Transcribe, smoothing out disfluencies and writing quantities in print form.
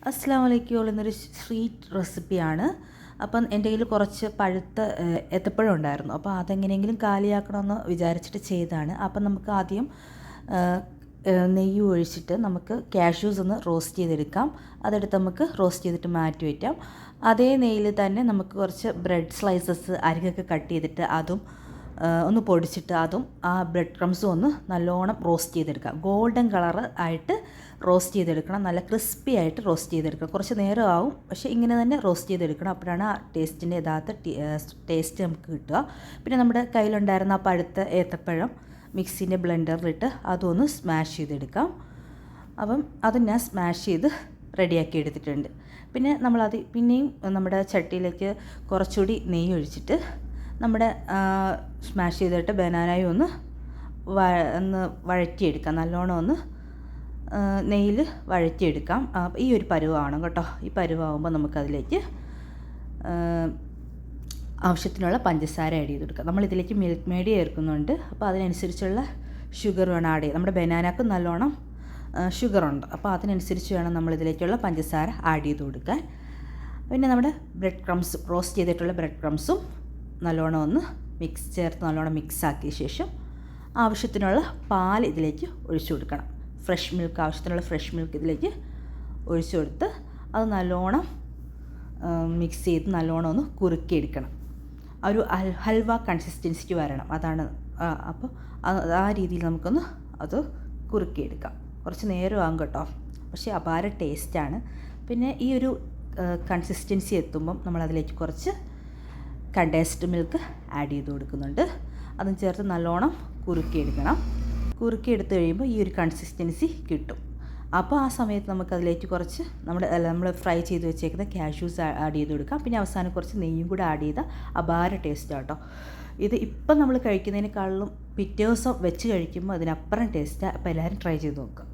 അസ്സലാമു അലൈക്കും. എന്നൊരു സ്വീറ്റ് റെസിപ്പിയാണ്. അപ്പം എൻ്റെ കയ്യിൽ കുറച്ച് പഴുത്ത ഏത്തപ്പഴം ഉണ്ടായിരുന്നു. അപ്പോൾ അതെങ്ങനെയെങ്കിലും കാലിയാക്കണമെന്ന് വിചാരിച്ചിട്ട് ചെയ്തതാണ്. അപ്പം നമുക്ക് ആദ്യം നെയ്യ് ഒഴിച്ചിട്ട് നമുക്ക് കാഷ്യൂസ് ഒന്ന് റോസ്റ്റ് ചെയ്തെടുക്കാം. അതെടുത്ത് നമുക്ക് റോസ്റ്റ് ചെയ്തിട്ട് മാറ്റി വയ്ക്കാം. അതേ നെയ്യിൽ തന്നെ നമുക്ക് കുറച്ച് ബ്രെഡ് സ്ലൈസസ് അരികൊക്കെ കട്ട് ചെയ്തിട്ട് അതും ഒന്ന് പൊടിച്ചിട്ട് അതും ആ ബ്രെഡ് ക്രംസും ഒന്ന് നല്ലോണം റോസ്റ്റ് ചെയ്തെടുക്കാം. ഗോൾഡൻ കളർ ആയിട്ട് റോസ്റ്റ് ചെയ്തെടുക്കണം. നല്ല ക്രിസ്പി ആയിട്ട് റോസ്റ്റ് ചെയ്തെടുക്കണം. കുറച്ച് നേരം ആവും, പക്ഷേ ഇങ്ങനെ തന്നെ റോസ്റ്റ് ചെയ്തെടുക്കണം. അപ്പോഴാണ് ആ ടേസ്റ്റിൻ്റെ യഥാർത്ഥ ടേസ്റ്റ് നമുക്ക് കിട്ടുക. പിന്നെ നമ്മുടെ കയ്യിലുണ്ടായിരുന്ന ആ പഴുത്ത ഏത്തപ്പഴം മിക്സിൻ്റെ ബ്ലെൻഡറിലിട്ട് അതൊന്ന് സ്മാഷ് ചെയ്തെടുക്കാം. അപ്പം അത് ഞാൻ സ്മാഷ് ചെയ്ത് റെഡിയാക്കി എടുത്തിട്ടുണ്ട്. പിന്നെ നമ്മളത് പിന്നെയും നമ്മുടെ ചട്ടിയിലേക്ക് കുറച്ചുകൂടി നെയ്യ് ഒഴിച്ചിട്ട് നമ്മുടെ സ്മാഷ് ചെയ്തിട്ട് ബനാനയും ഒന്ന് വഴറ്റിയെടുക്കാം. നല്ലോണം ഒന്ന് നെയ്യിൽ വഴറ്റിയെടുക്കാം. ഈ ഒരു പരുവമാണ് കേട്ടോ. ഈ പരുവാകുമ്പോൾ നമുക്കതിലേക്ക് ആവശ്യത്തിനുള്ള പഞ്ചസാര ആഡ് ചെയ്ത് കൊടുക്കാം. നമ്മളിതിലേക്ക് മിൽക്ക് മേഡ് ചേർക്കുന്നുണ്ട്. അപ്പോൾ അതിനനുസരിച്ചുള്ള ഷുഗർ വേണം ആഡ് ചെയ്യാൻ. നമ്മുടെ ബനാനക്ക് നല്ലോണം ഷുഗറുണ്ട്. അപ്പോൾ അതിനനുസരിച്ച് വേണം നമ്മളിതിലേക്കുള്ള പഞ്ചസാര ആഡ് ചെയ്ത് കൊടുക്കാൻ. പിന്നെ നമ്മുടെ ബ്രെഡ് ക്രംസ് റോസ്റ്റ് ചെയ്തിട്ടുള്ള ബ്രെഡ് ക്രംസും നല്ലോണം ഒന്ന് ചേർത്ത് നല്ലോണം മിക്സാക്കിയ ശേഷം ആവശ്യത്തിനുള്ള പാൽ ഇതിലേക്ക് ഒഴിച്ചു കൊടുക്കണം. ഫ്രഷ് മിൽക്ക്, ആവശ്യത്തിനുള്ള ഫ്രഷ് മിൽക്ക് ഇതിലേക്ക് ഒഴിച്ചു കൊടുത്ത് അത് നല്ലോണം മിക്സ് ചെയ്ത് നല്ലോണം ഒന്ന് കുറുക്കിയെടുക്കണം. ഒരു ഹൽവ കൺസിസ്റ്റൻസിക്ക് വരണം. അതാണ്. അപ്പോൾ ആ രീതിയിൽ നമുക്കൊന്ന് അത് കുറുക്കിയെടുക്കാം. കുറച്ച് നേരമാകും കേട്ടോ, പക്ഷേ അപാര ടേസ്റ്റാണ്. പിന്നെ ഈ ഒരു കൺസിസ്റ്റൻസി എത്തുമ്പം നമ്മളതിലേക്ക് കുറച്ച് കണ്ടൻസ്ഡ് മിൽക്ക് ആഡ് ചെയ്ത് കൊടുക്കുന്നുണ്ട്. അതും ചേർത്ത് നല്ലോണം കുറുക്കിയെടുക്കണം. കുറുക്കിയെടുത്ത് കഴിയുമ്പോൾ ഈ ഒരു കൺസിസ്റ്റൻസി കിട്ടും. അപ്പോൾ ആ സമയത്ത് നമുക്കതിലേക്ക് കുറച്ച് നമ്മൾ ഫ്രൈ ചെയ്ത് വെച്ചേക്കുന്ന കാഷ്യൂസ് ആഡ് ചെയ്ത് കൊടുക്കാം. പിന്നെ അവസാനം കുറച്ച് നെയ്യും കൂടെ ആഡ് ചെയ്താൽ അപാര ടേസ്റ്റാണ് കേട്ടോ. ഇത് ഇപ്പം നമ്മൾ കഴിക്കുന്നതിനേക്കാളും പിറ്റേ ദിവസം വെച്ച് കഴിക്കുമ്പോൾ അതിനപ്പുറം ടേസ്റ്റാണ്. അപ്പോൾ എല്ലാവരും ട്രൈ ചെയ്ത് നോക്കുക.